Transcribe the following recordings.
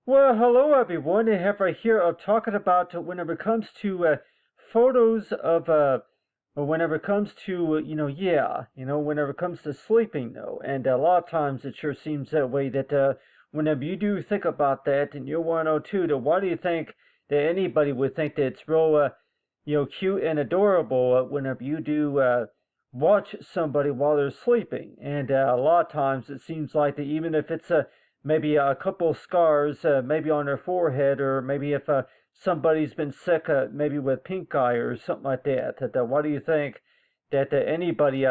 Well, hello everyone. I have right here talking about whenever it comes to photos of or whenever it comes to whenever it comes to sleeping though, and a lot of times it sure seems that way. That whenever you do think about that, and you're 102, to why do you think that anybody would think that it's real, cute and adorable whenever you do watch somebody while they're sleeping? And a lot of times it seems like that even if it's a maybe a couple scars, maybe on their forehead, or maybe if somebody's been sick, maybe with pink eye or something like that. Why do you think that anybody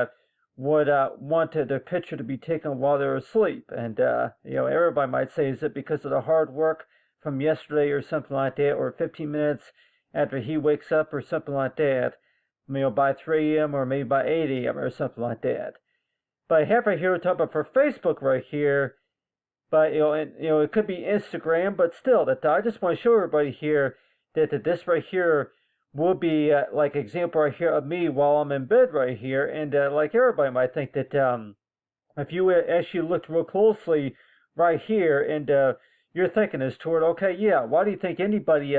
would want their picture to be taken while they're asleep? And everybody might say, is it because of the hard work from yesterday or something like that, or 15 minutes after he wakes up or something like that? By 3 a.m. or maybe by 8 a.m. or something like that. But I have right here talk about for Facebook right here, but it could be Instagram, but still, that I just want to show everybody here that this right here will be like example right here of me while I'm in bed right here, and like everybody might think that if you actually looked real closely right here, and you're thinking as toward, okay, yeah, why do you think anybody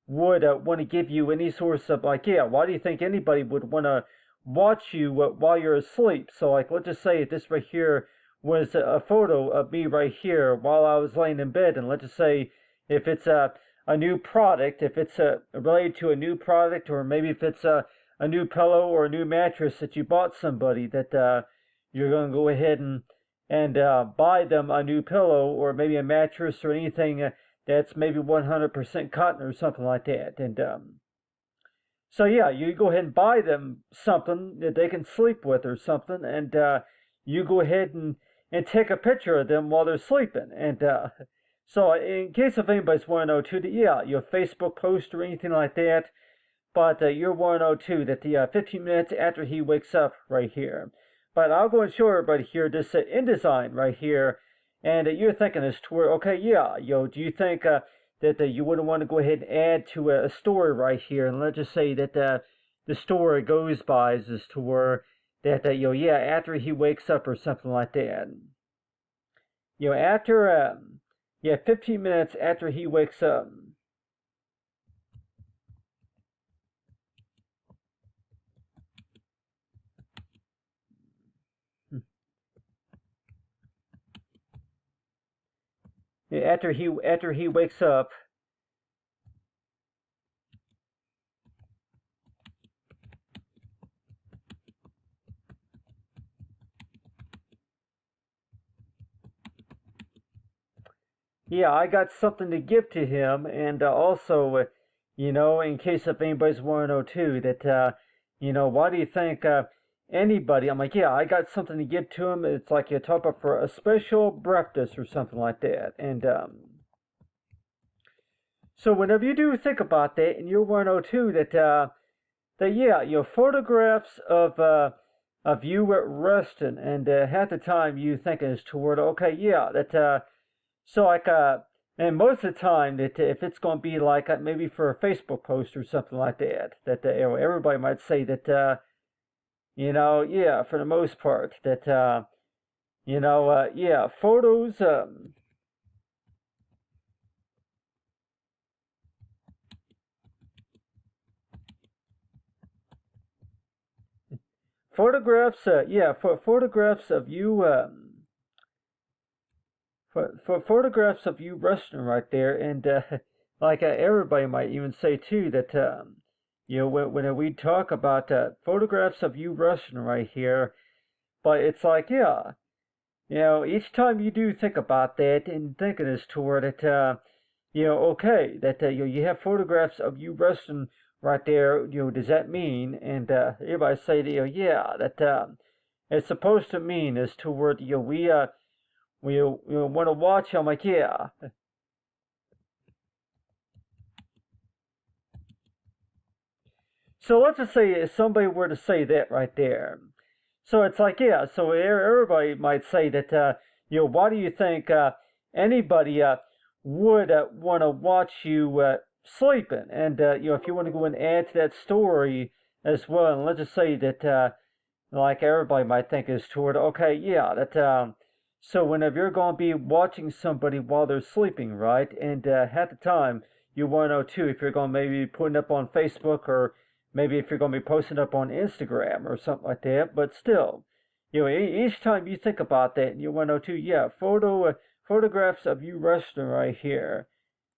would want to give you any source of, like, yeah, why do you think anybody would want to watch you while you're asleep? So, like, let's just say this right here was a photo of me right here while I was laying in bed, and let's just say if it's a new product, if it's related to a new product, or maybe if it's a new pillow or a new mattress that you bought somebody, that you're going to go ahead and buy them a new pillow or maybe a mattress or anything that's maybe 100% cotton or something like that. And so yeah, you go ahead and buy them something that they can sleep with or something, and you go ahead and take a picture of them while they're sleeping. And so in case if anybody's 102, that yeah, your Facebook post or anything like that, but you're 102 that the 15 minutes after he wakes up right here. But I'll go and show everybody here this InDesign right here, and you're thinking as to where, okay, yeah, do you think that you wouldn't want to go ahead and add to a story right here, and let's just say that the story goes by as to where that yeah, after he wakes up or something like that. After 15 minutes after he wakes up. After he wakes up. Yeah, I got something to give to him, and also, in case if anybody's want to know too, that why do you think anybody? I'm like, yeah, I got something to give to him. It's like you talk about for a special breakfast or something like that, and so whenever you do think about that, and you want to know too that yeah, photographs of you at resting, and half the time you thinking is toward, okay, yeah, that so like and most of the time that if it's going to be like maybe for a Facebook post or something like that, that everybody might say that yeah, for the most part that yeah, photos. Photographs, yeah, for photographs of you, for photographs of you resting right there, and like everybody might even say too that when we talk about photographs of you resting right here, but it's like yeah, each time you do think about that and thinking this toward it, okay, that you have photographs of you resting right there. Does that mean? And everybody say that yeah, that it's supposed to mean is toward we want to watch. I'm like yeah. So let's just say if somebody were to say that right there. So it's like yeah. So everybody might say that why do you think anybody would want to watch you sleeping? And if you want to go and add to that story as well, and let's just say that like everybody might think is toward, okay, yeah, that So whenever you're going to be watching somebody while they're sleeping, right? And at the time, you want to know too if you're going to maybe be putting up on Facebook or maybe if you're going to be posting up on Instagram or something like that. But still, each time you think about that, you want to know too, yeah, photographs of you resting right here,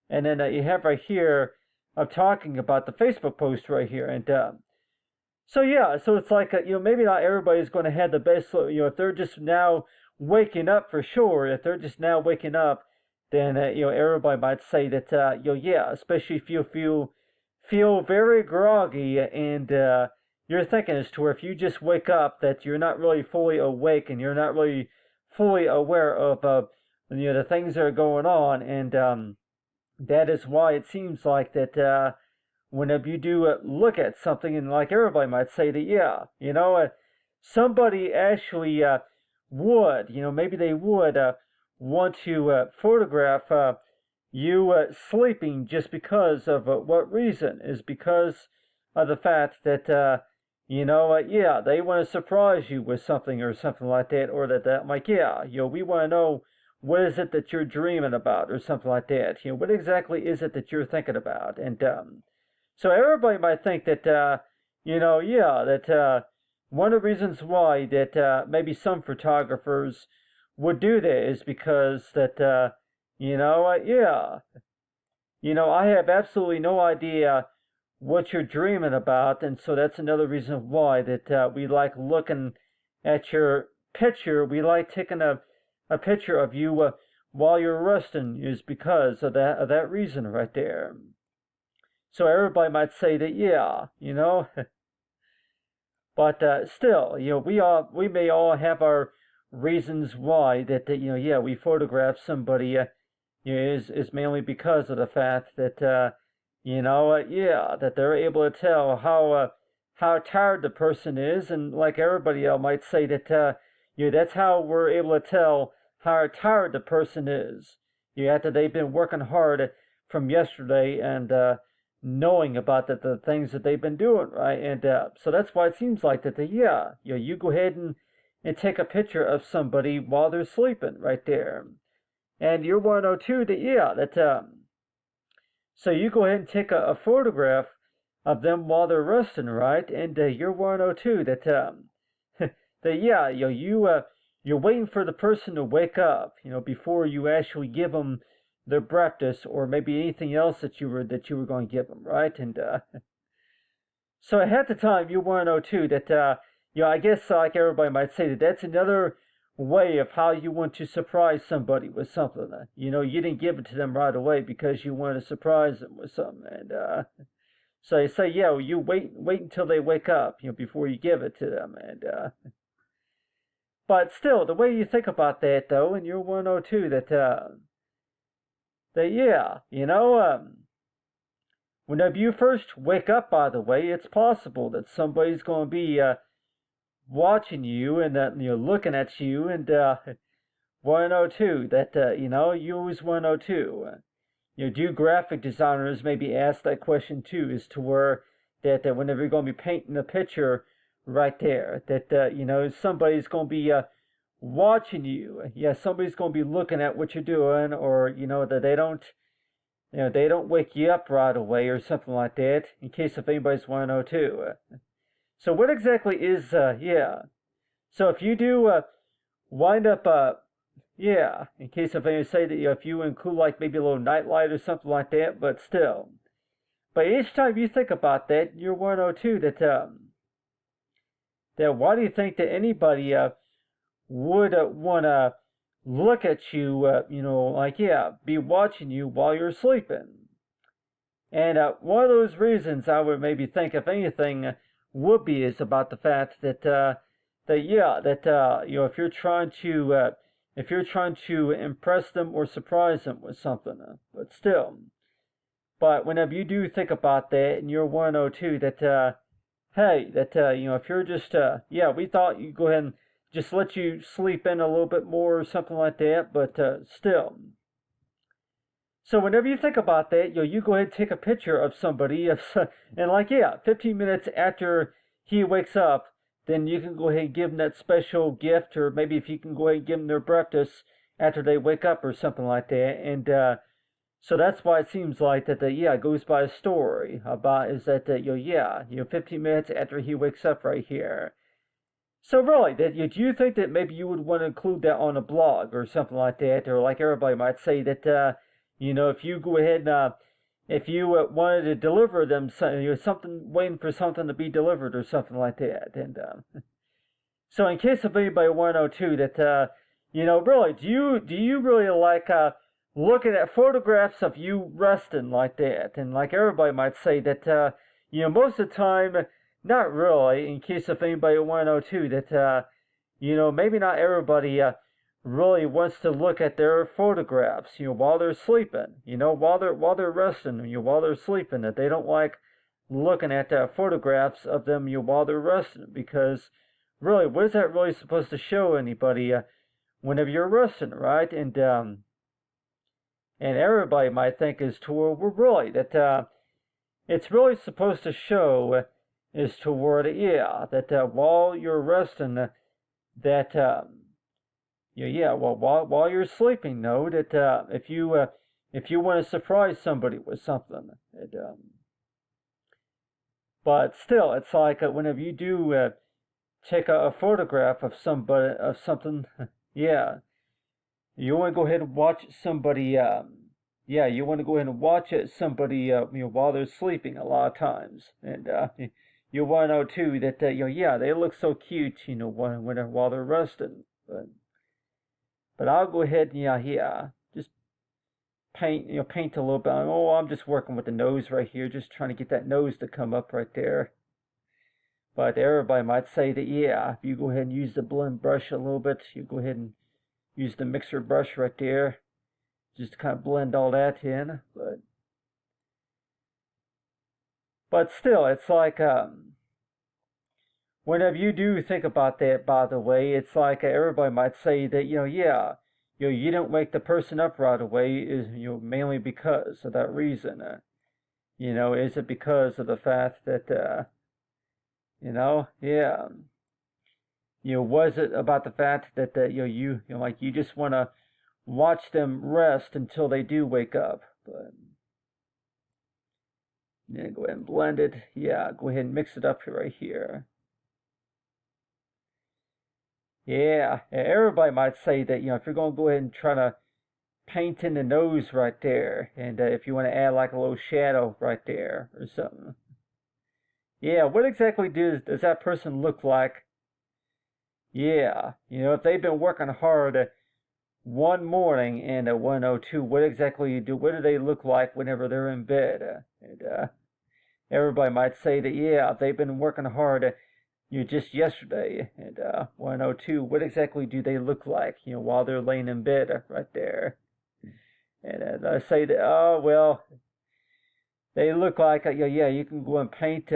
and then you have right here of talking about the Facebook post right here, and so yeah, so it's like maybe not everybody's going to have the best. If they're just now waking up for sure, if they're just now waking up, then everybody might say that yeah, especially if you feel very groggy and you're thinking as to where if you just wake up that you're not really fully awake and you're not really fully aware of the things that are going on, and that is why it seems like that. Whenever you do look at something, and like everybody might say that, yeah, somebody actually would, maybe they would want to photograph you sleeping just because of what reason? Is because of the fact that, yeah, they want to surprise you with something or something like that, or that like, yeah, we want to know what is it that you're dreaming about or something like that. What exactly is it that you're thinking about? And, so everybody might think that, yeah, that one of the reasons why that maybe some photographers would do that is because that, yeah, I have absolutely no idea what you're dreaming about, and so that's another reason why that we like looking at your picture. We like taking a picture of you while you're resting, is because of that reason right there. So everybody might say that, yeah, but still, we may all have our reasons why that yeah, we photograph somebody. Is mainly because of the fact that yeah, that they're able to tell how tired the person is, and like everybody else might say that that's how we're able to tell how tired the person is. After they've been working hard from yesterday and knowing about the things that they've been doing, right? And so that's why it seems like that. Yeah, you go ahead and take a picture of somebody while they're sleeping right there, and you're 102 that yeah that so you go ahead and take a photograph of them while they're resting, right? And you're 102 that that yeah you're waiting for the person to wake up, before you actually give them their breakfast or maybe anything else that you were going to give them, right? And so at the time you want to know too that I guess like everybody might say that that's another way of how you want to surprise somebody with something. You didn't give it to them right away because you want to surprise them with something, and so they say, yeah, well, you wait until they wake up, before you give it to them, and but still, the way you think about that though, and you're 102 that yeah, whenever you first wake up, by the way, it's possible that somebody's going to be watching you and that looking at you, and 102 that you always 102. Do graphic designers maybe ask that question too, as to where that whenever you're going to be painting a picture right there, that somebody's going to be watching you. Yeah, somebody's going to be looking at what you're doing, or that they don't wake you up right away or something like that. In case if anybody's 102. So what exactly is yeah? So if you do wind up yeah, in case if they say that if you include like maybe a little nightlight or something like that, but still. But each time you think about that, you're 102 that why do you think that anybody would want to look at you, like yeah, be watching you while you're sleeping? And one of those reasons I would maybe think, if anything, would be is about the fact that yeah, that if you're trying to impress them or surprise them with something, but still. But whenever you do think about that, and you're 102, that hey, that if you're just yeah, we thought you'd go ahead and just let you sleep in a little bit more or something like that, but still. So whenever you think about that, you go ahead and take a picture of somebody, and like yeah, 15 minutes after he wakes up, then you can go ahead and give them that special gift, or maybe if you can go ahead and give them their breakfast after they wake up or something like that. And so that's why it seems like that, it goes by a story about is that, 15 minutes after he wakes up right here. So really, do you think that maybe you would want to include that on a blog or something like that, or like everybody might say that, if you go ahead and if you wanted to deliver them something, waiting for something to be delivered or something like that, and so in case of anybody want to know too, that really, do you really like looking at photographs of you resting like that, and like everybody might say that most of the time. Not really, in case if anybody want to know too, that, maybe not everybody really wants to look at their photographs, while they're sleeping, while they're resting, while they're sleeping, that they don't like looking at photographs of them, while they're resting, because really, what is that really supposed to show anybody whenever you're resting, right? And everybody might think is well, really, that it's really supposed to show is toward that while you're resting, that while you're sleeping, though, that if you want to surprise somebody with something, but still, it's like whenever you do take a photograph of somebody of something, you want to go ahead and watch somebody. You want to go ahead and watch somebody while they're sleeping a lot of times, and you want to know too that they look so cute, while they're resting. But I'll go ahead and just paint a little bit. Oh, I'm just working with the nose right here, just trying to get that nose to come up right there. But everybody might say that if you go ahead and use the blend brush a little bit, you go ahead and use the mixer brush right there, just to kind of blend all that in. But still, it's like whenever you do think about that, by the way, it's like everybody might say that you don't wake the person up right away is mainly because of that reason. Is it because of the fact that was it about the fact that you just want to watch them rest until they do wake up? But go ahead and blend it. Go ahead and mix it up right here. Everybody might say that if you're going to go ahead and try to paint in the nose right there, and if you want to add like a little shadow right there or something, what exactly does that person look like? If they've been working hard one morning and 102, what exactly what do they look like whenever they're in bed? And everybody might say that they've been working hard just yesterday, and 102, what exactly do they look like while they're laying in bed right there? And I say that they look like you can go and paint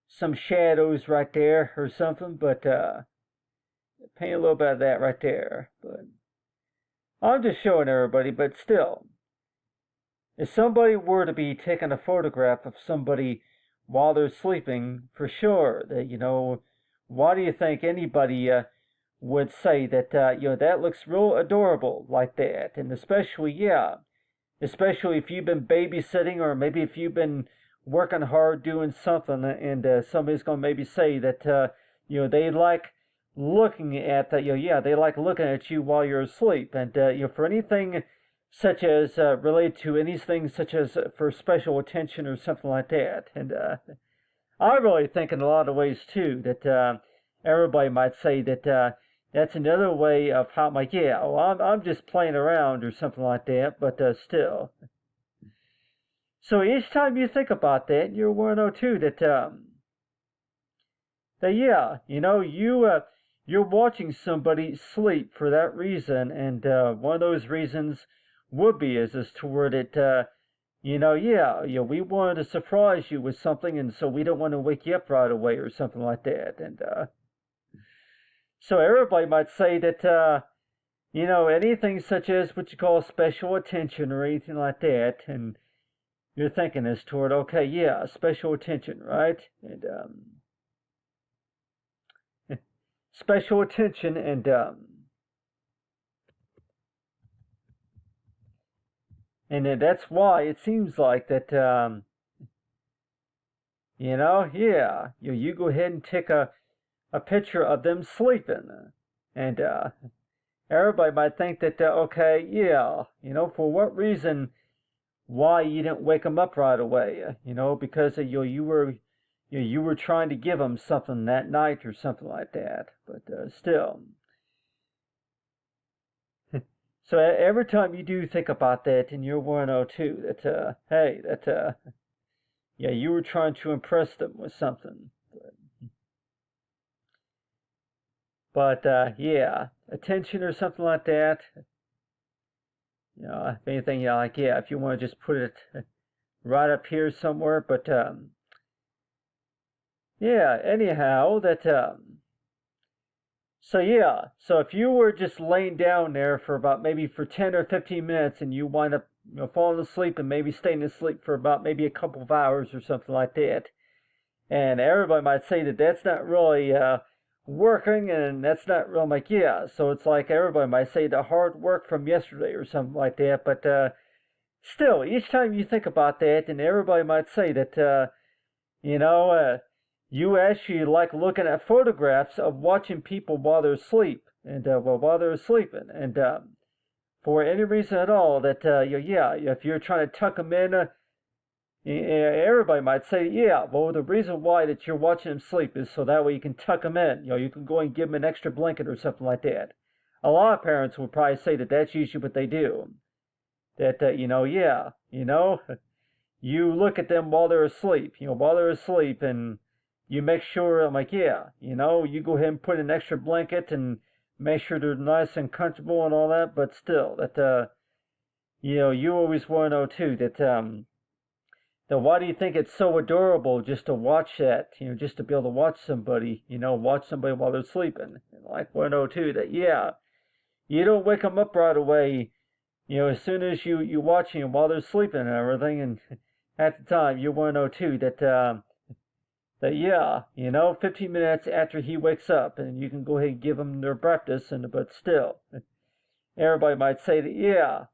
some shadows right there or something, but paint a little bit of that right there. But I'm just showing everybody. But still, if somebody were to be taking a photograph of somebody while they're sleeping, for sure, that why do you think anybody would say that that looks real adorable like that? And especially if you've been babysitting, or maybe if you've been working hard doing something, and somebody's going to maybe say that they like looking at that. They like looking at you while you're asleep, and for anything such as related to anything such as for special attention or something like that. And I really think in a lot of ways too that everybody might say that that's another way of how I'm just playing around or something like that, but still. So each time you think about that, you're going to know too that you're watching somebody sleep for that reason, and one of those reasons would be is toward it. We wanted to surprise you with something, and so we don't want to wake you up right away or something like that. And so everybody might say that anything such as what you call special attention or anything like that, and you're thinking is toward special attention, right? And special attention, and that's why it seems like that, you go ahead and take a picture of them sleeping, and everybody might think that, okay, yeah, for what reason, why you didn't wake them up right away, because you were trying to give them something that night or something like that, but still. So every time you do think about that in your 102, that hey, that yeah, you were trying to impress them with something. But yeah, attention or something like that. If anything, like yeah, if you want to just put it right up here somewhere. But yeah, anyhow, that so yeah, so if you were just laying down there for about maybe for 10 or 15 minutes and you wind up falling asleep and maybe staying asleep for about maybe a couple of hours or something like that, and everybody might say that that's not really working and that's not real like yeah, so it's like everybody might say the hard work from yesterday or something like that, but still, each time you think about that, and everybody might say that you know, you actually like looking at photographs of watching people while they're asleep and while they're sleeping, and for any reason at all, that yeah, if you're trying to tuck them in, everybody might say, yeah, well, the reason why that you're watching them sleep is so that way you can tuck them in. You can go and give them an extra blanket or something like that. A lot of parents would probably say that that's usually what they do. That yeah, you look at them while they're asleep, and you make sure, I'm like, yeah, you go ahead and put an extra blanket and make sure they're nice and comfortable and all that, but still, that, you always want to know too that why do you think it's so adorable just to watch that, just to be able to watch somebody, watch somebody while they're sleeping. And like 102, that, yeah, you don't wake them up right away, as soon as you watching them while they're sleeping and everything, and at the time you want to know too that yeah, 15 minutes after he wakes up, and you can go ahead and give them their breakfast, but still, everybody might say that yeah,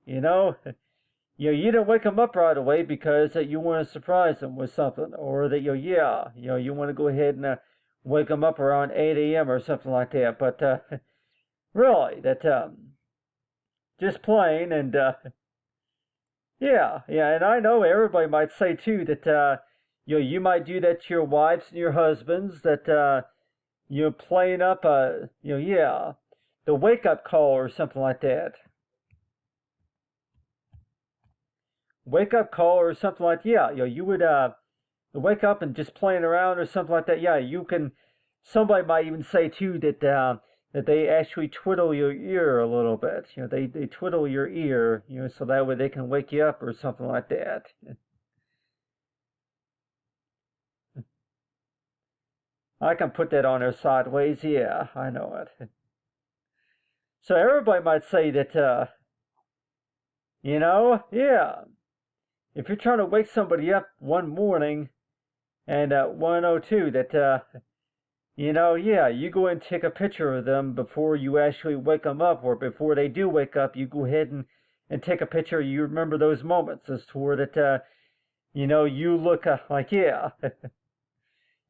you didn't wake them up right away because you want to surprise them with something, or that yeah, you want to go ahead and wake them up around 8 a.m. or something like that, but really, that just plain, and yeah, and I know everybody might say too that you might do that to your wives and your husbands, that you're playing up yeah, the wake up call or something like that. Wake up call or something like yeah, you would wake up and just playing around or something like that. Yeah, you can. Somebody might even say too that that they actually twiddle your ear a little bit. They twiddle your ear, so that way they can wake you up or something like that. I can put that on there sideways. Yeah, I know it. So everybody might say that, yeah, if you're trying to wake somebody up one morning and at 102, that, yeah, you go and take a picture of them before you actually wake them up, or before they do wake up, you go ahead and take a picture. You remember those moments as to where that, you look like, yeah.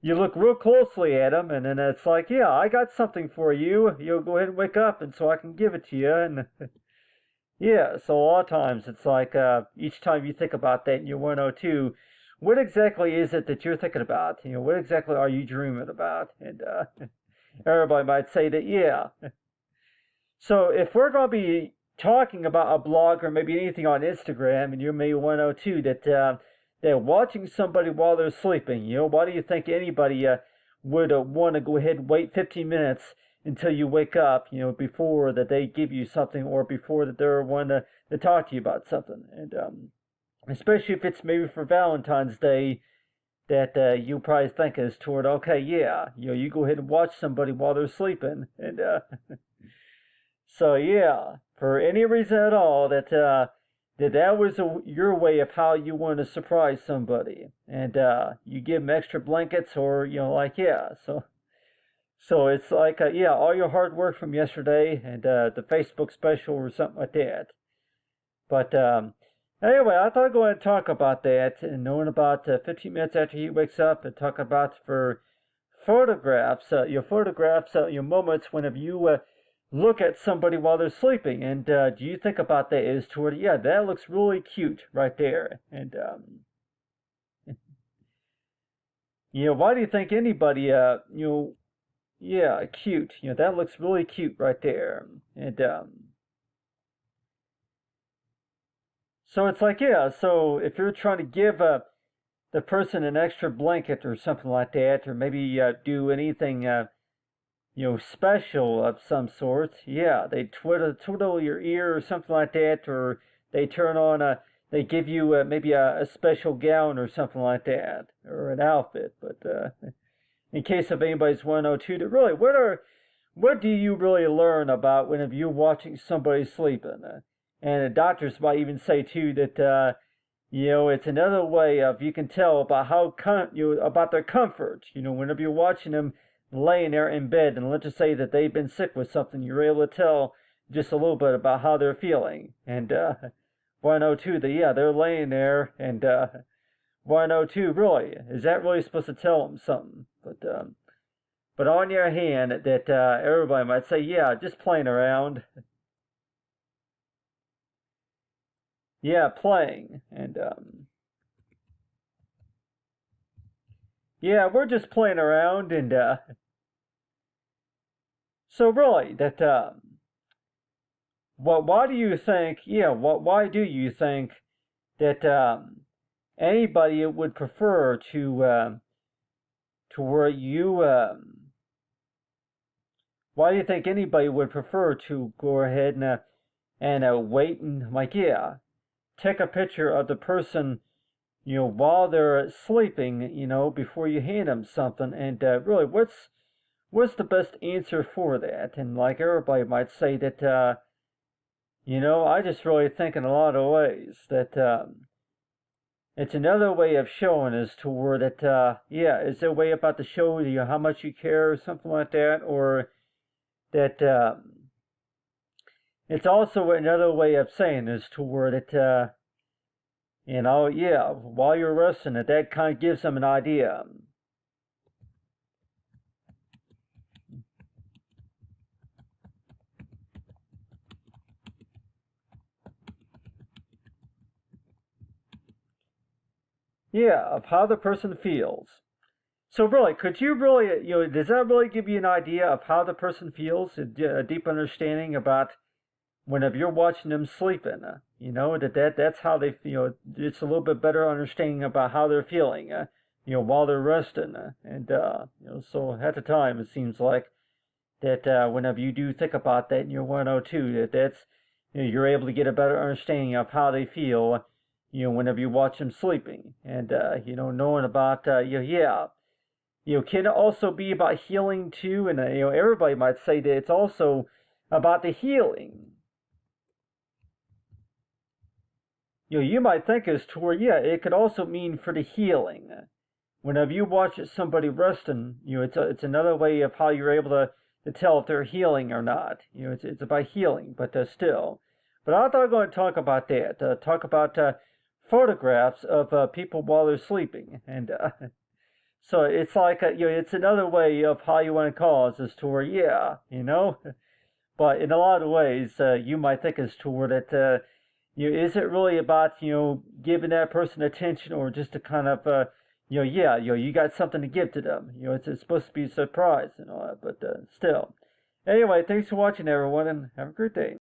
You look real closely at them, and then it's like, yeah, I got something for you. You'll go ahead and wake up, and so I can give it to you. And yeah, so a lot of times it's like each time you think about that in your 102, what exactly is it that you're thinking about? What exactly are you dreaming about? And everybody might say that, yeah. So if we're going to be talking about a blog or maybe anything on Instagram, and you're maybe 102, that they're watching somebody while they're sleeping. Why do you think anybody would want to go ahead and wait 15 minutes until you wake up, before that they give you something, or before that they're one to talk to you about something? And especially if it's maybe for Valentine's Day, that you probably think is toward, okay, yeah, you go ahead and watch somebody while they're sleeping. And so yeah, for any reason at all, that was your way of how you want to surprise somebody, and you give them extra blankets, or like yeah. So it's like, yeah, all your hard work from yesterday and the Facebook special or something like that. But anyway, I thought I'd go ahead and talk about that and knowing about 15 minutes after he wakes up and talk about for photographs, your moments whenever you look at somebody while they're sleeping. And do you think about that as to where, yeah, that looks really cute right there. And, why do you think anybody, yeah, cute. That looks really cute right there. And so it's like, yeah, so if you're trying to give the person an extra blanket or something like that, or maybe do anything, special of some sort, yeah, they twiddle your ear or something like that, or they turn on they give you maybe a special gown or something like that, or an outfit. But in case of anybody's 102, to really, what do you really learn about whenever you're watching somebody sleeping? And the doctors might even say too that it's another way of you can tell about about their comfort. Whenever you're watching them laying there in bed, and let's just say that they've been sick with something, you're able to tell just a little bit about how they're feeling. And 102, they're laying there, and 102, really, is that really supposed to tell them something? But on your hand, that everybody might say, yeah, just playing around. Yeah, playing. And, yeah, we're just playing around. And, so really, that, why do you think, why do you think that, anybody would prefer to where you, why do you think anybody would prefer to go ahead and wait and, like, yeah, take a picture of the person, while they're sleeping, before you hand them something? And really, what's the best answer for that? And like everybody might say that, I just really think in a lot of ways that it's another way of showing as to where that, is there a way about to show you how much you care or something like that? Or that it's also another way of saying as to where that, while you're resting, that kind of gives them an idea. Yeah, of how the person feels. So really, could you really, does that really give you an idea of how the person feels, a deep understanding about whenever you're watching them sleeping? That's how they feel. It's a little bit better understanding about how they're feeling, while they're resting. And so at the time, it seems like that whenever you do think about that in your 102, that's you're able to get a better understanding of how they feel, whenever you watch them sleeping. And knowing about can also be about healing too. And everybody might say that it's also about the healing. You might think as to where, it could also mean for the healing. Whenever you watch somebody resting, it's another way of how you're able to tell if they're healing or not. It's about healing, but still. But I thought I was going to talk about that. Talk about photographs of people while they're sleeping. And so it's like, it's another way of how you want to call it as to where, But in a lot of ways, you might think as to where that, is it really about, giving that person attention, or just to kind of, you got something to give to them. It's supposed to be a surprise and all that, but still. Anyway, thanks for watching, everyone, and have a great day.